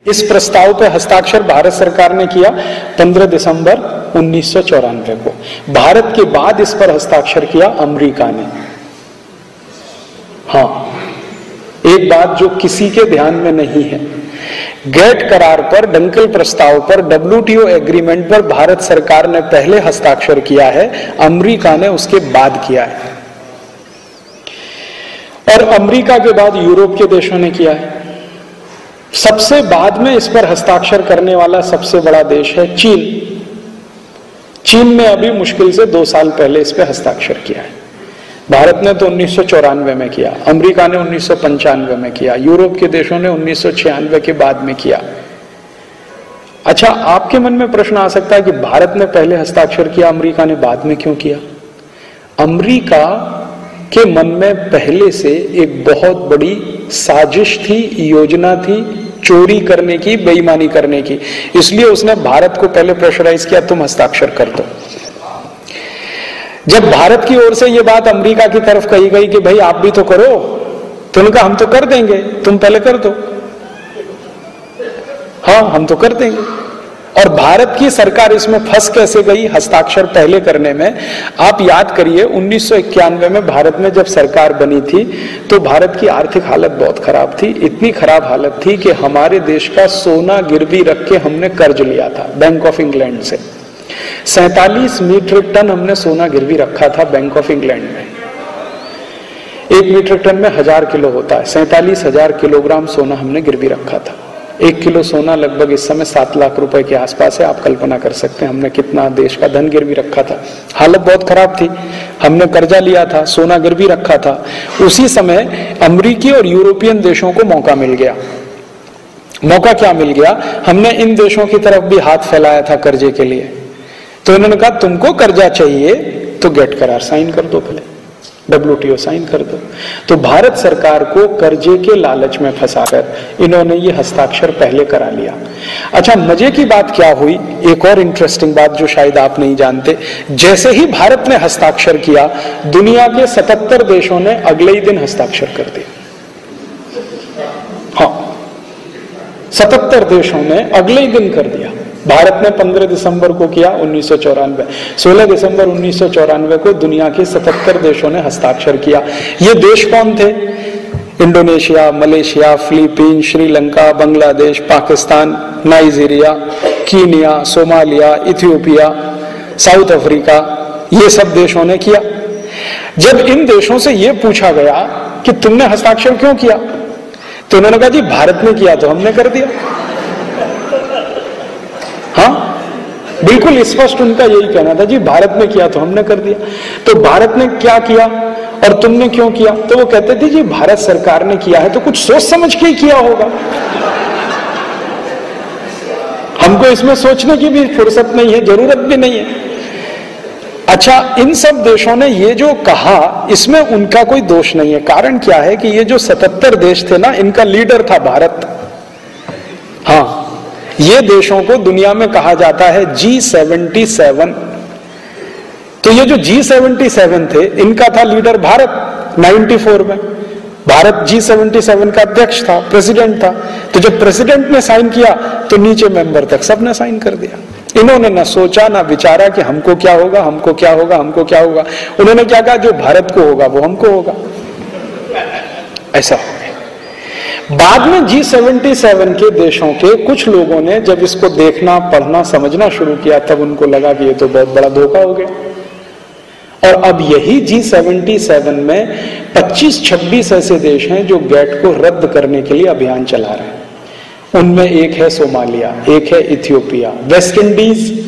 इस प्रस्ताव पर हस्ताक्षर भारत सरकार ने किया 15 दिसंबर 1994 को। भारत के बाद इस पर हस्ताक्षर किया अमेरिका ने। हाँ, एक बात जो किसी के ध्यान में नहीं है, गेट करार पर, डंकल प्रस्ताव पर, WTO एग्रीमेंट पर भारत सरकार ने पहले हस्ताक्षर किया है, अमेरिका ने उसके बाद किया है। और अमेरिका के बाद यूरोप के देशों ने किया है। सबसे बाद में इस पर हस्ताक्षर करने वाला सबसे बड़ा देश है चीन। चीन ने अभी मुश्किल से 2 साल पहले इस पर हस्ताक्षर किया है। भारत ने तो 1994 में किया, अमेरिका ने 1995 में किया, यूरोप के देशों ने 1996 के बाद में किया। अच्छा, आपके मन में प्रश्न आ सकता है कि भारत ने पहले हस्ताक्षर किया, अमेरिका ने बाद में क्यों किया? अमेरिका के मन में पहले से एक बहुत बड़ी साजिश थी, योजना थी, चोरी करने की, बेईमानी करने की। इसलिए उसने भारत को पहले प्रेशराइज किया, तुम हस्ताक्षर कर दो। जब भारत की ओर से यह बात अमेरिका की तरफ कही गई कि भाई आप भी तो करो, तो उन्होंने कहा हम तो कर देंगे, तुम पहले कर दो। हाँ, हम तो कर देंगे। और भारत की सरकार इसमें फंस कैसे गई हस्ताक्षर पहले करने में? आप याद करिए, 1991 में भारत में जब सरकार बनी थी तो भारत की आर्थिक हालत बहुत खराब थी। इतनी खराब हालत थी कि हमारे देश का सोना गिरवी रख के हमने कर्ज लिया था बैंक ऑफ इंग्लैंड से। 47 मीट्रिक टन हमने सोना गिरवी रखा था बैंक ऑफ इंग्लैंड में। 1 मीट्रिक टन में 1000 किलो होता है, 47,000 किलोग्राम सोना हमने गिरवी रखा था। 1 किलो सोना लगभग इस समय 7 लाख रुपए के आसपास है। आप कल्पना कर सकते हैं हमने कितना देश का धन गिरवी रखा था। हालत बहुत खराब थी, हमने कर्जा लिया था, सोना गिरवी रखा था। उसी समय अमेरिकी और यूरोपियन देशों को मौका मिल गया। मौका क्या मिल गया? हमने इन देशों की तरफ भी हाथ फैलाया था कर्जे के लिए, तो इन्होंने कहा तुमको कर्जा चाहिए तो गेट करार साइन कर दो, पहले WTO साइन कर दो। तो भारत सरकार को कर्जे के लालच में फंसाकर इन्होंने ये हस्ताक्षर पहले करा लिया। अच्छा, मजे की बात क्या हुई, एक और इंटरेस्टिंग बात जो शायद आप नहीं जानते, जैसे ही भारत ने हस्ताक्षर किया, दुनिया के 77 देशों ने अगले ही दिन हस्ताक्षर कर दिया। हाँ, 77 देशों ने अगले ही दिन कर दिया। भारत ने 15 दिसंबर को किया 1994, 16 दिसंबर 1994 को दुनिया के 77 देशों ने हस्ताक्षर किया। ये देश कौन थे? Indonesia, Malaysia, Philippine, Sri Lanka, Bangladesh, Pakistan, Nigeria, Kenya, Somalia, Ethiopia, south Africa, ये सब देशों ने किया। जब इन देशों से यह पूछा गया कि तुमने हस्ताक्षर क्यों किया, तो उन्होंने कहा जी भारत ने किया तो हमने कर दिया। हाँ, बिल्कुल स्पष्ट उनका यही कहना था, जी भारत ने किया तो हमने कर दिया। तो भारत ने क्या किया और तुमने क्यों किया? तो वो कहते थे जी भारत सरकार ने किया है तो कुछ सोच समझ के ही किया होगा, हमको इसमें सोचने की भी फुर्सत नहीं है, जरूरत भी नहीं है। अच्छा, इन सब देशों ने ये जो कहा इसमें उनका कोई दोष नहीं है। कारण क्या है कि ये जो 77 देश थे ना, इनका लीडर था भारत। हाँ, ये देशों को दुनिया में कहा जाता है G77। तो ये जो G77 थे, इनका था लीडर भारत। 94 में भारत G77 का अध्यक्ष था, प्रेसिडेंट था। तो जब प्रेसिडेंट ने साइन किया तो नीचे मेंबर तक सबने साइन कर दिया। इन्होंने ना सोचा ना विचारा कि हमको क्या होगा, हमको क्या होगा, हमको क्या होगा। उन्होंने क्या कहा, जो भारत को होगा वो हमको होगा, ऐसा हो गया। बाद में G77 के देशों के कुछ लोगों ने जब इसको देखना, पढ़ना, समझना शुरू किया, तब उनको लगा कि ये तो बहुत बड़ा धोखा हो गया। और अब यही G77 में 25-26 ऐसे देश हैं जो गेट को रद्द करने के लिए अभियान चला रहे हैं। उनमें एक है सोमालिया, एक है इथियोपिया, वेस्ट इंडीज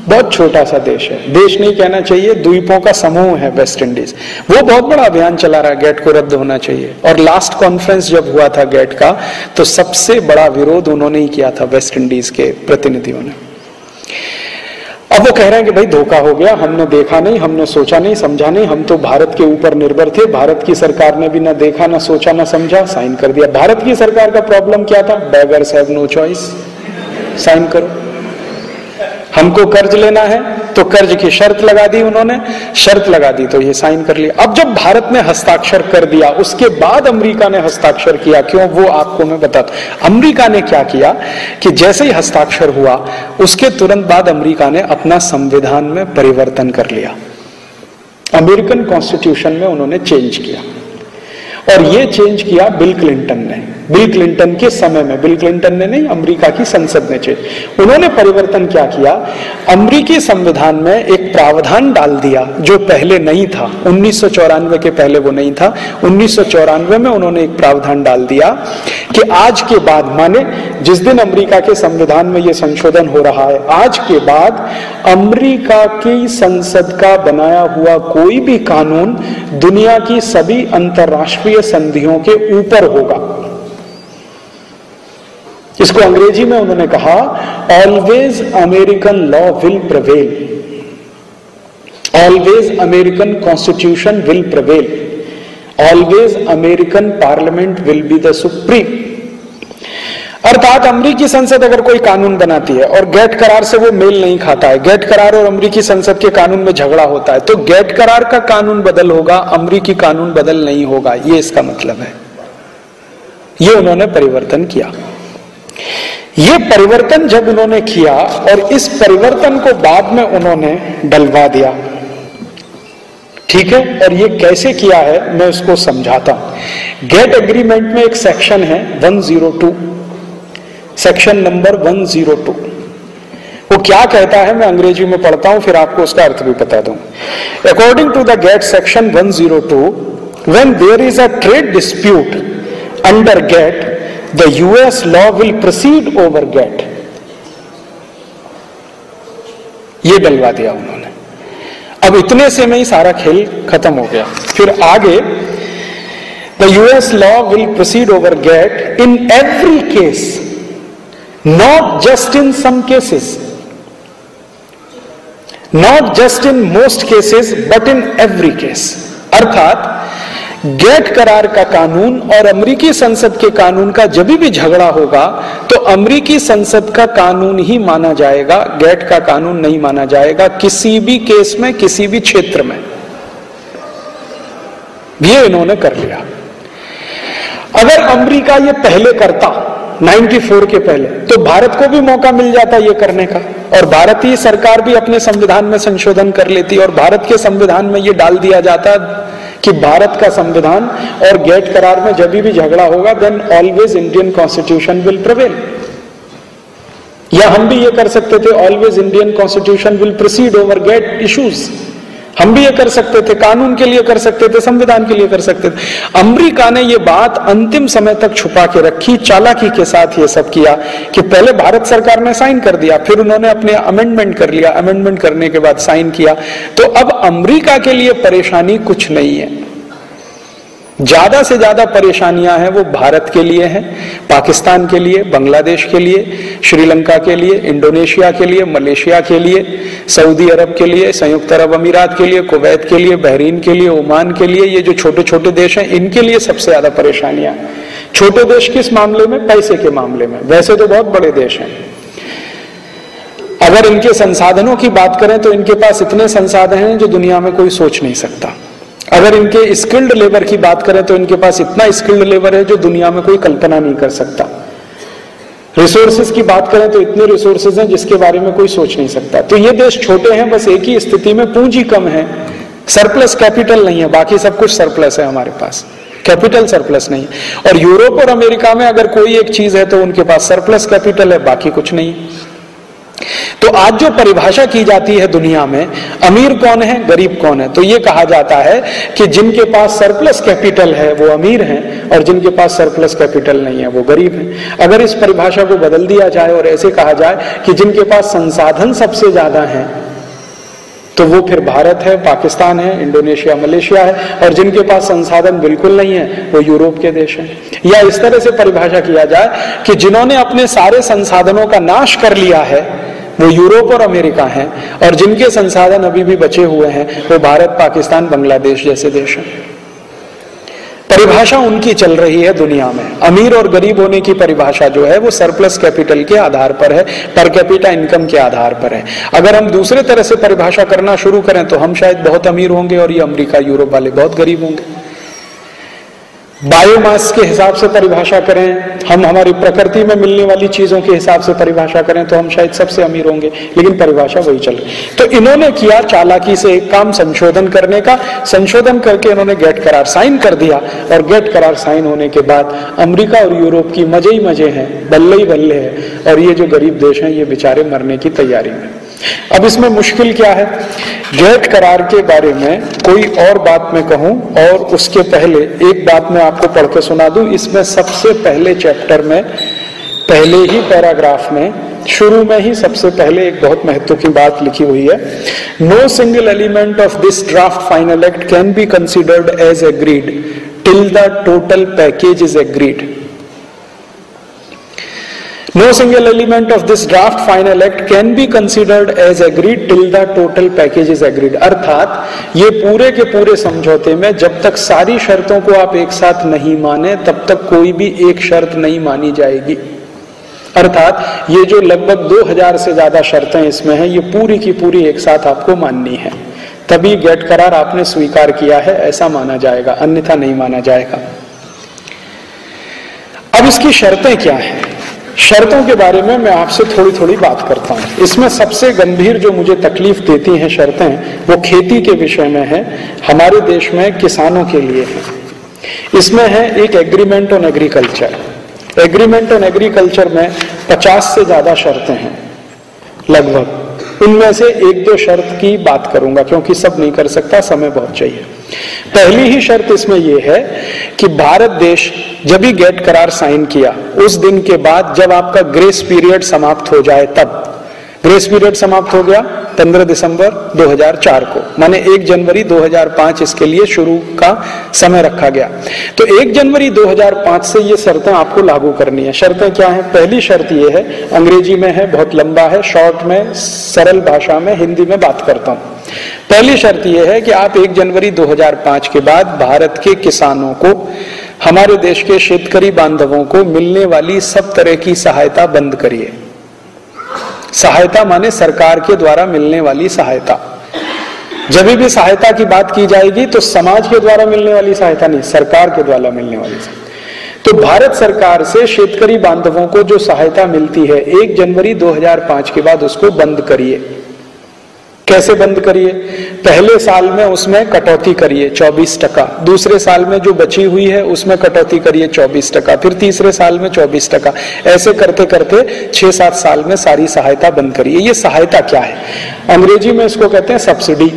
बहुत छोटा सा देश है, देश नहीं कहना चाहिए, द्वीपों का समूह है वेस्ट इंडीज। वो बहुत बड़ा अभियान चला रहा है, गेट को रद्द होना चाहिए। और लास्ट कॉन्फ्रेंस जब हुआ था गेट का, तो सबसे बड़ा विरोध उन्होंने ही किया था, वेस्ट इंडीज के प्रतिनिधियों ने। अब वो कह रहे हैं कि भाई धोखा हो गया, हमने देखा नहीं, हमने सोचा नहीं, समझा नहीं, हम तो भारत के ऊपर निर्भर थे, भारत की सरकार ने भी ना देखा, ना सोचा, ना समझा, साइन कर दिया। भारत की सरकार का प्रॉब्लम क्या था? Beggars have no choice, sign करो। हमको कर्ज लेना है तो कर्ज की शर्त लगा दी उन्होंने, शर्त लगा दी तो ये साइन कर लिया। अब जब भारत ने हस्ताक्षर कर दिया उसके बाद अमेरिका ने हस्ताक्षर किया, क्यों वो आपको मैं बताता हूं। अमेरिका ने क्या किया कि जैसे ही हस्ताक्षर हुआ उसके तुरंत बाद अमेरिका ने अपना संविधान में परिवर्तन कर लिया, अमेरिकन कॉन्स्टिट्यूशन में उन्होंने चेंज किया। और ये चेंज किया बिल क्लिंटन ने, बिल क्लिंटन के समय में, बिल क्लिंटन ने नहीं, अमेरिका की संसद ने चेंज। उन्होंने परिवर्तन क्या किया, अमेरिकी संविधान में एक प्रावधान डाल दिया जो पहले नहीं था, 1994 के पहले वो नहीं था। 1994 में उन्होंने एक प्रावधान डाल दिया कि आज के बाद, माने जिस दिन अमेरिका के संविधान में ये संशोधन हो रहा है, आज के बाद अमेरिका की संसद का बनाया हुआ कोई भी कानून दुनिया की सभी अंतर्राष्ट्रीय संधियों के ऊपर होगा। इसको अंग्रेजी में उन्होंने कहा, always American law will prevail, always American constitution will prevail, always American parliament will be the supreme. अर्थात अमेरिकी संसद अगर कोई कानून बनाती है और गेट करार से वो मेल नहीं खाता है, गेट करार और अमेरिकी संसद के कानून में झगड़ा होता है, तो गेट करार का कानून बदल होगा, अमेरिकी कानून बदल नहीं होगा, ये इसका मतलब है। ये उन्होंने परिवर्तन किया। ये परिवर्तन जब उन्होंने किया और इस परिवर्तन को बाद में उन्होंने डलवा दिया, ठीक है, और ये कैसे किया है मैं उसको समझाता हूं। गेट एग्रीमेंट में एक सेक्शन है 102, सेक्शन नंबर 102। वो क्या कहता है मैं अंग्रेजी में पढ़ता हूं, फिर आपको उसका अर्थ भी बता दूं। According to the GATT section 102, when there is a trade dispute under GATT, the US law will proceed over GATT। ये डलवा दिया उन्होंने। अब इतने से में ही सारा खेल खत्म हो गया। फिर आगे, the US law will proceed over GATT in every case, not just in some cases, not just in most cases, but in every case। अर्थात गेट करार का कानून और अमेरिकी संसद के कानून का जब भी झगड़ा होगा तो अमेरिकी संसद का कानून ही माना जाएगा, गेट का कानून नहीं माना जाएगा किसी भी केस में, किसी भी क्षेत्र में। ये इन्होंने कर लिया। अगर अमेरिका ये पहले करता 94 के पहले, तो भारत को भी मौका मिल जाता ये करने का, और भारतीय सरकार भी अपने संविधान में संशोधन कर लेती और भारत के संविधान में ये डाल दिया जाता कि भारत का संविधान और गेट करार में जब भी झगड़ा होगा then always Indian constitution will prevail. या हम भी ये कर सकते थे, always Indian constitution will proceed over GATT issues. हम भी ये कर सकते थे, कानून के लिए कर सकते थे, संविधान के लिए कर सकते थे। अमेरिका ने ये बात अंतिम समय तक छुपा के रखी, चालाकी के साथ ये सब किया कि पहले भारत सरकार ने साइन कर दिया, फिर उन्होंने अपने अमेंडमेंट कर लिया, अमेंडमेंट करने के बाद साइन किया। तो अब अमेरिका के लिए परेशानी कुछ नहीं है, ज्यादा से ज्यादा परेशानियां हैं वो भारत के लिए हैं, पाकिस्तान के लिए, बांग्लादेश के लिए, श्रीलंका के लिए, इंडोनेशिया के लिए, मलेशिया के लिए, सऊदी अरब के लिए, संयुक्त अरब अमीरात के लिए, कुवैत के लिए, बहरीन के लिए, ओमान के लिए। ये जो छोटे छोटे देश हैं इनके लिए सबसे ज्यादा परेशानियां। छोटे देश किस मामले में? पैसे के मामले में। वैसे तो बहुत बड़े देश हैं। अगर इनके संसाधनों की बात करें तो इनके पास इतने संसाधन हैं जो दुनिया में कोई सोच नहीं सकता। अगर इनके स्किल्ड लेबर की बात करें तो इनके पास इतना स्किल्ड लेबर है जो दुनिया में कोई कल्पना नहीं कर सकता। रिसोर्सेज की बात करें तो इतने रिसोर्सेज हैं जिसके बारे में कोई सोच नहीं सकता। तो ये देश छोटे हैं, बस एक ही स्थिति में पूंजी कम है, सरप्लस कैपिटल नहीं है, बाकी सब कुछ सरप्लस है हमारे पास, कैपिटल सरप्लस नहीं है। और यूरोप और अमेरिका में अगर कोई एक चीज है तो उनके पास सरप्लस कैपिटल है, बाकी कुछ नहीं है। तो आज जो परिभाषा की जाती है दुनिया में, अमीर कौन है, गरीब कौन है, तो ये कहा जाता है कि जिनके पास सरप्लस कैपिटल है वो अमीर हैं और जिनके पास सरप्लस कैपिटल नहीं है वो गरीब हैं। अगर इस परिभाषा को बदल दिया जाए और ऐसे कहा जाए कि जिनके पास संसाधन सबसे ज्यादा हैं तो वो फिर भारत है, पाकिस्तान है, इंडोनेशिया, मलेशिया है, और जिनके पास संसाधन बिल्कुल नहीं है वो यूरोप के देश हैं। या इस तरह से परिभाषा किया जाए कि जिन्होंने अपने सारे संसाधनों का नाश कर लिया है वो यूरोप और अमेरिका हैं, और जिनके संसाधन अभी भी बचे हुए हैं वो भारत, पाकिस्तान, बांग्लादेश जैसे देश हैं। परिभाषा उनकी चल रही है दुनिया में। अमीर और गरीब होने की परिभाषा जो है वो सरप्लस कैपिटल के आधार पर है, पर कैपिटा इनकम के आधार पर है। अगर हम दूसरे तरह से परिभाषा करना शुरू करें तो हम शायद बहुत अमीर होंगे और ये अमेरिका यूरोप वाले बहुत गरीब होंगे। बायोमास के हिसाब से परिभाषा करें, हम हमारी प्रकृति में मिलने वाली चीजों के हिसाब से परिभाषा करें तो हम शायद सबसे अमीर होंगे, लेकिन परिभाषा वही चल रही। तो इन्होंने किया चालाकी से एक काम संशोधन करने का, संशोधन करके इन्होंने गेट करार साइन कर दिया, और गेट करार साइन होने के बाद अमेरिका और यूरोप की मजे ही मजे हैं, बल्ले ही बल्ले है, और ये जो गरीब देश हैं ये बेचारे मरने की तैयारी में। अब इसमें मुश्किल क्या है? गेट करार के बारे में कोई और बात मैं कहूं, और उसके पहले एक बात मैं आपको पढ़ के सुना दूं। इसमें सबसे पहले चैप्टर में, पहले ही पैराग्राफ में, शुरू में ही सबसे पहले एक बहुत महत्व की बात लिखी हुई है। No single element of this draft final act can be considered as agreed till the total package is agreed. No single element of this draft final act can be considered as agreed till the total package is agreed। अर्थात ये पूरे के पूरे समझौते में जब तक सारी शर्तों को आप एक साथ नहीं माने तब तक कोई भी एक शर्त नहीं मानी जाएगी। अर्थात ये जो लगभग 2000 से ज्यादा शर्तें इसमें हैं, ये पूरी की पूरी एक साथ आपको माननी है, तभी गेट करार आपने स्वीकार किया है ऐसा माना जाएगा, अन्यथा नहीं माना जाएगा। अब इसकी शर्तें क्या हैं? शर्तों के बारे में मैं आपसे थोड़ी थोड़ी बात करता हूं। इसमें सबसे गंभीर जो मुझे तकलीफ देती हैं शर्तें, वो खेती के विषय में है, हमारे देश में किसानों के लिए है। इसमें है एक agreement on agriculture. Agreement on agriculture में 50 से ज्यादा शर्तें हैं लगभग। उनमें से एक दो शर्त की बात करूंगा क्योंकि सब नहीं कर सकता, समय बहुत चाहिए। पहली ही शर्त इसमें यह है कि भारत देश जब भी गेट करार साइन किया उस दिन के बाद जब आपका ग्रेस पीरियड समाप्त हो जाए, तब ग्रेस पीरियड समाप्त हो गया 15 दिसंबर 2004 को, माने 1 जनवरी 2005 इसके लिए शुरू का समय रखा गया। तो 1 जनवरी 2005 से ये शर्तें आपको लागू करनी है। शर्तें क्या हैं? पहली शर्त ये है, अंग्रेजी में है, बहुत लंबा है, शॉर्ट में सरल भाषा में हिंदी में बात करता हूं। पहली शर्त यह है कि आप 1 जनवरी 2005 के बाद भारत के किसानों को, हमारे देश के शेतकरी बांधवों को मिलने वाली सब तरह की सहायता बंद करिए। सहायता माने सरकार के द्वारा मिलने वाली सहायता। जब भी सहायता की बात की जाएगी तो समाज के द्वारा मिलने वाली सहायता नहीं, सरकार के द्वारा मिलने वाली सहायता। तो भारत सरकार से शेतकरी बांधवों को जो सहायता मिलती है 1 जनवरी 2005 के बाद उसको बंद करिए। कैसे बंद करिए? पहले साल में उसमें कटौती करिए 24%, दूसरे साल में जो बची हुई है उसमें कटौती करिए 24%, फिर तीसरे साल में 24%, ऐसे करते करते 6-7 साल में सारी सहायता बंद करिए। ये सहायता क्या है? अंग्रेजी में इसको कहते हैं सब्सिडी,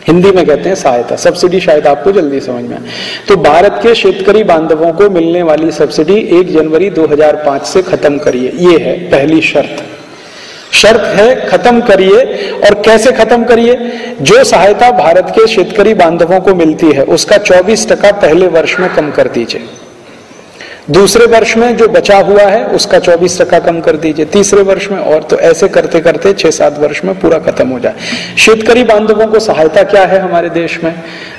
हिंदी में कहते हैं सहायता। सब्सिडी शायद आपको जल्दी समझ में आए। तो भारत के शेतकरी बांधवों को मिलने वाली सब्सिडी 1 जनवरी 2005 से खत्म करिए, ये है पहली शर्त। शर्त है खत्म करिए। और कैसे खत्म करिए? जो सहायता भारत के शेतकरी बांधवों को मिलती है उसका 24% पहले वर्ष में कम कर दीजिए, दूसरे वर्ष में जो बचा हुआ है उसका 24% कम कर दीजिए, तीसरे वर्ष में, और तो ऐसे करते करते 6-7 वर्ष में पूरा खत्म हो जाए। शेतकरी बांधवों को सहायता क्या है हमारे देश में?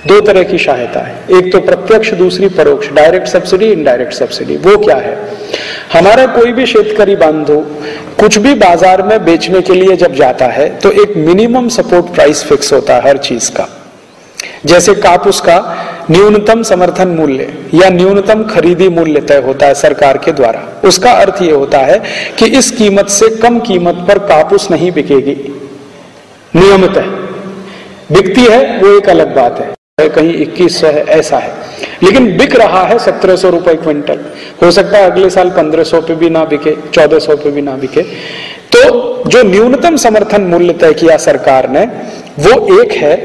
2 तरह की सहायता है, एक तो प्रत्यक्ष, दूसरी परोक्ष, डायरेक्ट सब्सिडी, इनडायरेक्ट सब्सिडी। वो क्या है? हमारा कोई भी शेतकरी बांधव कुछ भी बाजार में बेचने के लिए जब जाता है तो एक मिनिमम सपोर्ट प्राइस फिक्स होता है हर चीज का। जैसे कापूस का न्यूनतम समर्थन मूल्य या न्यूनतम खरीदी मूल्य तय होता है सरकार के द्वारा। उसका अर्थ यह होता है कि इस कीमत से कम कीमत पर कापूस नहीं बिकेगी, नियमित है। बिकती है वो एक अलग बात है, कहीं 2100 है, ऐसा है, लेकिन बिक रहा है 1700 रुपए क्विंटल। हो सकता है अगले साल 1500 पे भी ना बिके, 1400 पे भी ना बिके। तो जो न्यूनतम समर्थन मूल्य तय किया सरकार ने वो एक है,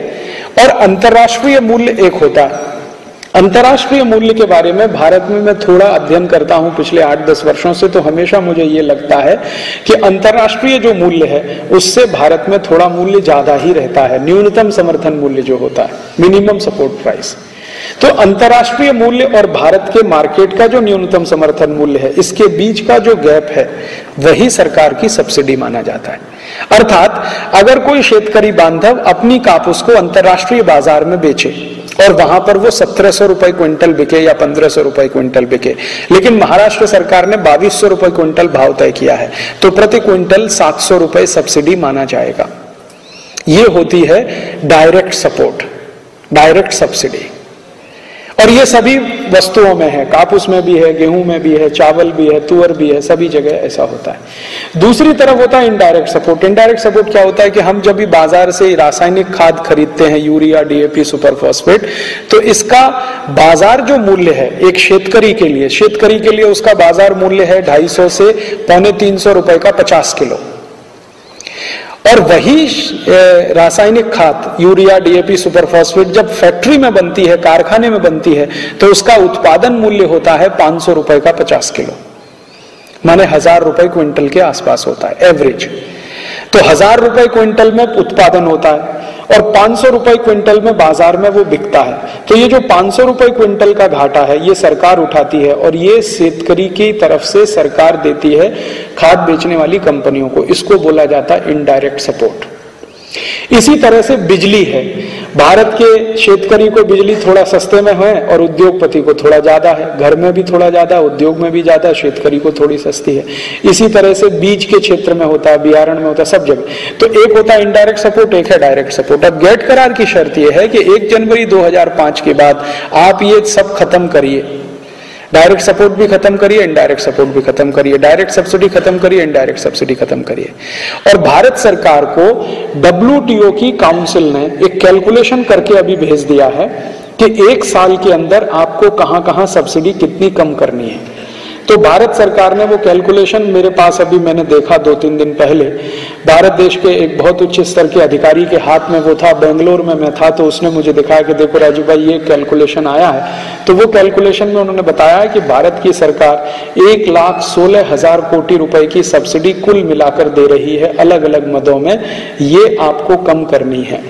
और अंतर्राष्ट्रीय मूल्य एक होता है। अंतर्राष्ट्रीय मूल्य के बारे में भारत में मैं थोड़ा अध्ययन करता हूं पिछले 8-10 वर्षों से, तो हमेशा मुझे ये लगता है कि अंतर्राष्ट्रीय जो मूल्य है उससे भारत में थोड़ा मूल्य ज्यादा ही रहता है, न्यूनतम समर्थन मूल्य जो होता है, मिनिमम सपोर्ट प्राइस। तो अंतर्राष्ट्रीय मूल्य और भारत के मार्केट का जो न्यूनतम समर्थन मूल्य है, इसके बीच का जो गैप है वही सरकार की सब्सिडी माना जाता है। अर्थात अगर कोई शेतकरी बांधव अपनी कापूस को अंतर्राष्ट्रीय बाजार में बेचे और वहां पर वो 1700 रुपए क्विंटल बिके या 1500 रुपए क्विंटल बिके। लेकिन महाराष्ट्र सरकार ने 2200 रुपए क्विंटल भाव तय किया है, तो प्रति क्विंटल 700 रुपए सब्सिडी माना जाएगा। ये होती है डायरेक्ट सपोर्ट, डायरेक्ट सब्सिडी। और ये सभी वस्तुओं में है, कापूस में भी है, गेहूं में भी है, चावल भी है, तुअर भी है, सभी जगह ऐसा होता है। दूसरी तरफ होता है इनडायरेक्ट सपोर्ट। इनडायरेक्ट सपोर्ट क्या होता है कि हम जब भी बाजार से रासायनिक खाद खरीदते हैं, यूरिया, डीएपी, सुपर फॉस्फेट, तो इसका बाजार जो मूल्य है एक शेतकरी के लिए उसका बाजार मूल्य है 250 से 250-300 रुपए का 50 किलो। और वही रासायनिक खाद यूरिया, डीएपी, सुपर फॉस्फेट जब फैक्ट्री में बनती है, कारखाने में बनती है, तो उसका उत्पादन मूल्य होता है 500 रुपए का 50 किलो, माने 1000 रुपए क्विंटल के आसपास होता है एवरेज। तो 1000 रुपए क्विंटल में उत्पादन होता है और 500 रुपए क्विंटल में बाजार में वो बिकता है। तो ये जो 500 रुपए क्विंटल का घाटा है ये सरकार उठाती है और ये शेतकरी की तरफ से सरकार देती है खाद बेचने वाली कंपनियों को। इसको बोला जाता है इनडायरेक्ट सपोर्ट। इसी तरह से बिजली है, भारत के शेतकरी को बिजली थोड़ा सस्ते में है और उद्योगपति को थोड़ा ज्यादा है, घर में भी थोड़ा ज्यादा, उद्योग में भी ज्यादा, शेतकरी को थोड़ी सस्ती है। इसी तरह से बीज के क्षेत्र में होता है, बियारण में होता है, सब जगह। तो एक होता है इनडायरेक्ट सपोर्ट, एक है डायरेक्ट सपोर्ट। अब गेट करार की शर्त यह है कि 1 जनवरी 2005 के बाद आप ये सब खत्म करिए, डायरेक्ट सपोर्ट भी खत्म करिए, इनडायरेक्ट सपोर्ट भी खत्म करिए, डायरेक्ट सब्सिडी खत्म करिए, इनडायरेक्ट सब्सिडी खत्म करिए। और भारत सरकार को WTO की काउंसिल ने एक कैलकुलेशन करके अभी भेज दिया है कि 1 साल के अंदर आपको कहां कहां सब्सिडी कितनी कम करनी है। तो भारत सरकार ने वो कैलकुलेशन, मेरे पास अभी मैंने देखा 2-3 दिन पहले, भारत देश के एक बहुत उच्च स्तर के अधिकारी के हाथ में वो था, बेंगलोर में मैं था, तो उसने मुझे दिखाया कि देखो राजू भाई ये कैलकुलेशन आया है। तो वो कैलकुलेशन में उन्होंने बताया कि भारत की सरकार 1,16,000 कोटी रुपए की सब्सिडी कुल मिलाकर दे रही है अलग अलग मदों में, ये आपको कम करनी है।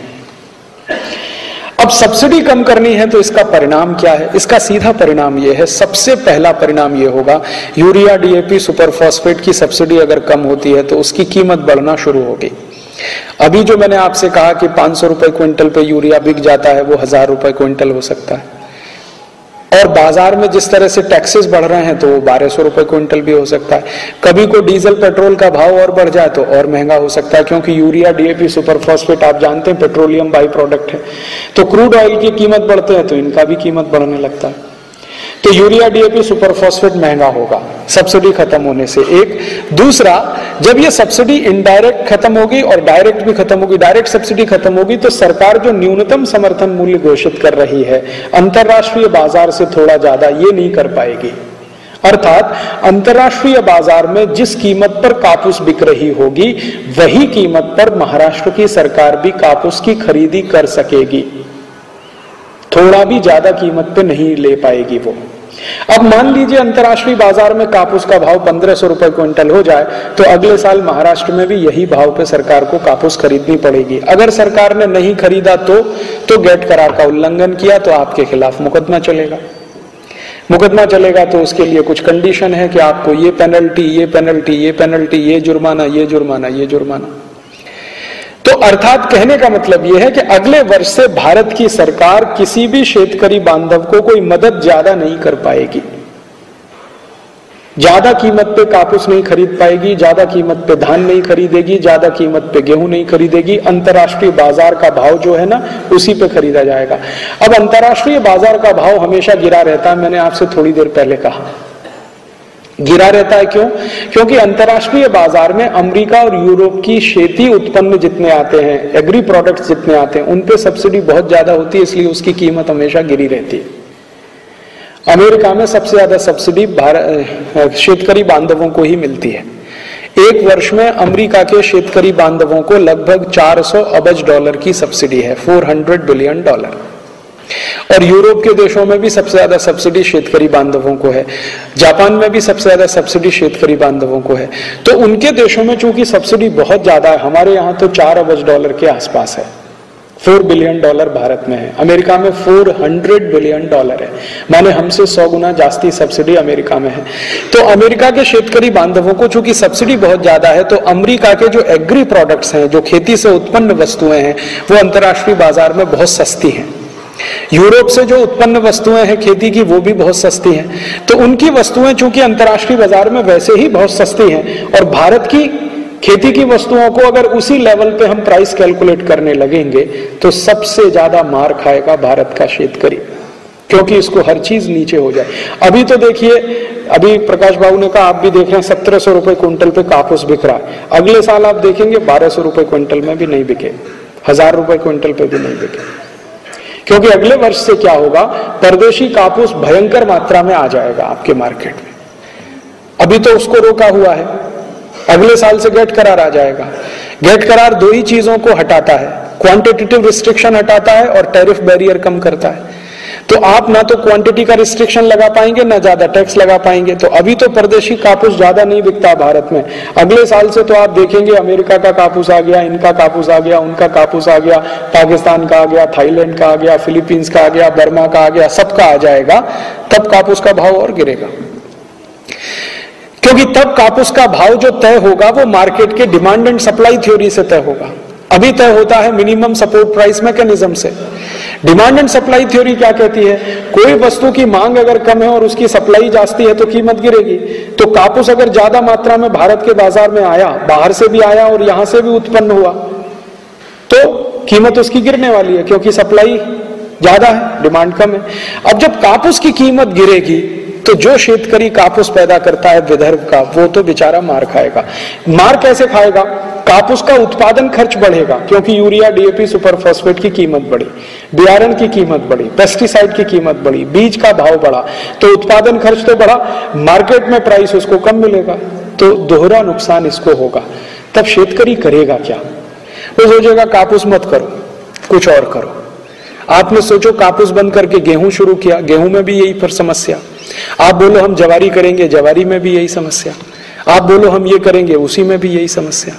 अब सब्सिडी कम करनी है तो इसका परिणाम क्या है? इसका सीधा परिणाम यह है, सबसे पहला परिणाम यह होगा, यूरिया, डीएपी, सुपर फॉस्फेट की सब्सिडी अगर कम होती है तो उसकी कीमत बढ़ना शुरू होगी। अभी जो मैंने आपसे कहा कि 500 रुपए क्विंटल पे यूरिया बिक जाता है, वो 1000 रुपए क्विंटल हो सकता है। और बाजार में जिस तरह से टैक्सेस बढ़ रहे हैं तो वो 1200 रुपए क्विंटल भी हो सकता है। कभी को डीजल पेट्रोल का भाव और बढ़ जाए तो और महंगा हो सकता है, क्योंकि यूरिया, डीएपी, सुपर फॉस्फेट आप जानते हैं पेट्रोलियम बाई प्रोडक्ट है। तो क्रूड ऑयल की कीमत बढ़ते हैं तो इनका भी कीमत बढ़ने लगता है। तो यूरिया, डीएपी, सुपर फॉस्फेट महंगा होगा सब्सिडी खत्म होने से। एक दूसरा, जब ये सब्सिडी इनडायरेक्ट खत्म होगी और डायरेक्ट भी खत्म होगी, डायरेक्ट सब्सिडी खत्म होगी, तो सरकार जो न्यूनतम समर्थन मूल्य घोषित कर रही है अंतरराष्ट्रीय बाजार से थोड़ा ज्यादा, ये नहीं कर पाएगी। अर्थात अंतरराष्ट्रीय बाजार में जिस कीमत पर कापूस बिक रही होगी वही कीमत पर महाराष्ट्र की सरकार भी कापूस की खरीदी कर सकेगी, थोड़ा भी ज्यादा कीमत पे नहीं ले पाएगी वो। अब मान लीजिए अंतरराष्ट्रीय बाजार में कापूस का भाव 1500 रुपए क्विंटल हो जाए, तो अगले साल महाराष्ट्र में भी यही भाव पे सरकार को कापूस खरीदनी पड़ेगी। अगर सरकार ने नहीं खरीदा तो गेट करार का उल्लंघन किया तो आपके खिलाफ मुकदमा चलेगा। मुकदमा चलेगा तो उसके लिए कुछ कंडीशन है कि आपको ये पेनल्टी, ये पेनल्टी, ये पेनल्टी, ये जुर्माना, ये जुर्माना, ये जुर्माना। तो अर्थात कहने का मतलब यह है कि अगले वर्ष से भारत की सरकार किसी भी शेतकरी बांधव को कोई मदद ज्यादा नहीं कर पाएगी, ज्यादा कीमत पे कापूस नहीं खरीद पाएगी, ज्यादा कीमत पे धान नहीं खरीदेगी, ज्यादा कीमत पे गेहूं नहीं खरीदेगी। अंतरराष्ट्रीय बाजार का भाव जो है ना उसी पे खरीदा जाएगा। अब अंतरराष्ट्रीय बाजार का भाव हमेशा गिरा रहता है, मैंने आपसे थोड़ी देर पहले कहा गिरा रहता है। क्यों? क्योंकि अंतरराष्ट्रीय बाजार में अमेरिका और यूरोप की खेती उत्पन्न जितने आते हैं, एग्री प्रोडक्ट्स जितने आते हैं, उन पे सब्सिडी बहुत ज्यादा होती है, इसलिए उसकी कीमत हमेशा गिरी रहती है। अमेरिका में सबसे ज्यादा सब्सिडी शेतकरी बांधवों को ही मिलती है। एक वर्ष में अमेरिका के शेतकरी बांधवों को लगभग 400 अरब डॉलर की सब्सिडी है, $400 बिलियन। और यूरोप के देशों में भी सबसे ज्यादा सब्सिडी शेतकरी बांधवों को है, जापान में भी सबसे ज्यादा सब्सिडी शेतकरी बांधवों को है। तो उनके देशों में चूंकि सब्सिडी बहुत ज्यादा है, हमारे यहाँ तो 4 अरब डॉलर के आसपास है, $4 बिलियन भारत में है, अमेरिका में $400 बिलियन है, माने हमसे 100 गुना जास्ती सब्सिडी अमेरिका में है। तो अमेरिका के शेतकरी बांधवों को चूंकि सब्सिडी बहुत ज्यादा है, तो अमेरिका के जो एग्री प्रोडक्ट्स हैं, जो खेती से उत्पन्न वस्तुएं हैं, वो अंतरराष्ट्रीय बाजार में बहुत सस्ती हैं। यूरोप से जो उत्पन्न वस्तुएं हैं खेती की वो भी बहुत सस्ती हैं, तो उनकी वस्तुएं चूंकि अंतर्राष्ट्रीय बाजार में वैसे ही बहुत सस्ती हैं, और भारत की खेती की वस्तुओं को अगर उसी लेवल पे हम प्राइस कैलकुलेट करने लगेंगे तो सबसे ज्यादा मार खाएगा भारत का शेतकरी, क्योंकि इसको हर चीज नीचे हो जाए। अभी तो देखिए, अभी प्रकाश बाबू ने कहा, आप भी देख रहे हैं 1700 रुपए क्विंटल पे कापूस बिक रहा है। अगले साल आप देखेंगे 1200 रुपए क्विंटल में भी नहीं बिके, 1000 रुपए क्विंटल पे भी नहीं बिके, क्योंकि अगले वर्ष से क्या होगा, परदेशी कापूस भयंकर मात्रा में आ जाएगा आपके मार्केट में। अभी तो उसको रोका हुआ है, अगले साल से गेट करार आ जाएगा। गेट करार दो ही चीजों को हटाता है, क्वांटिटेटिव रिस्ट्रिक्शन हटाता है और टैरिफ बैरियर कम करता है। तो आप ना तो क्वांटिटी का रिस्ट्रिक्शन लगा पाएंगे, ना ज्यादा टैक्स लगा पाएंगे। तो अभी तो परदेशी कापूस ज्यादा नहीं बिकता भारत में, अगले साल से तो आप देखेंगे अमेरिका का कापूस आ गया, इनका कापूस आ गया, उनका कापूस आ गया, पाकिस्तान का आ गया, थाईलैंड का आ गया, फिलीपींस का आ गया, बर्मा का आ गया, सबका आ जाएगा। तब कापूस का भाव और गिरेगा, क्योंकि तब कापूस का भाव जो तय होगा वो मार्केट के डिमांड एंड सप्लाई थ्योरी से तय होगा। अभी तय होता है मिनिमम सपोर्ट प्राइस मैकेनिज्म से। डिमांड एंड सप्लाई थ्योरी क्या कहती है, कोई वस्तु की मांग अगर कम है और उसकी सप्लाई जास्ती है तो कीमत गिरेगी। तो कापूस अगर ज्यादा मात्रा में भारत के बाजार में आया, बाहर से भी आया और यहां से भी उत्पन्न हुआ, तो कीमत उसकी गिरने वाली है, क्योंकि सप्लाई ज्यादा है, डिमांड कम है। अब जब कापूस की कीमत गिरेगी तो जो शेतकरी कापूस पैदा करता है विदर्भ का, वो तो बेचारा मार खाएगा। मार कैसे खाएगा, कापूस का उत्पादन खर्च बढ़ेगा, क्योंकि यूरिया, डीएपी, सुपर फॉस्फेट की कीमत बढ़ी, बियारण की कीमत बढ़ी, पेस्टिसाइड की कीमत बढ़ी, बीज का भाव बढ़ा, तो उत्पादन खर्च तो बढ़ा, मार्केट में प्राइस उसको कम मिलेगा, तो दोहरा नुकसान इसको होगा। तब शेतकरी करेगा क्या, वो सोचेगा कापूस मत करो, कुछ और करो। आपने सोचो कापूस बंद करके गेहूं शुरू किया, गेहूं में भी यही पर समस्या। आप बोलो हम जवारी करेंगे, जवारी में भी यही समस्या। आप बोलो हम ये करेंगे, उसी में भी यही समस्या।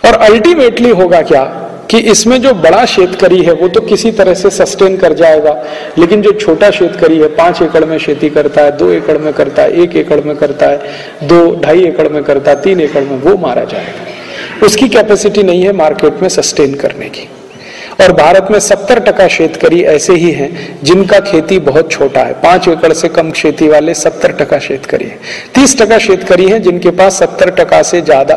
और अल्टीमेटली होगा क्या कि इसमें जो बड़ा शेतकरी है वो तो किसी तरह से सस्टेन कर जाएगा, लेकिन जो छोटा शेतकरी है, 5 एकड़ में खेती करता है, 2 एकड़ में करता है, 1 एकड़ में करता है, 2-2.5 एकड़ में करता है, 3 एकड़ में, वो मारा जाएगा। उसकी कैपेसिटी नहीं है मार्केट में सस्टेन करने की। और भारत में 70% शेतकरी ऐसे ही हैं जिनका खेती बहुत छोटा है, 5 एकड़ से कम खेती वाले 70% शेतकरी हैं। 30% शेतकरी हैं जिनके पास 70% से ज्यादा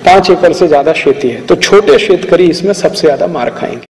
5 एकड़ से ज्यादा खेती है। तो छोटे शेतकरी इसमें सबसे ज्यादा मार खाएंगे।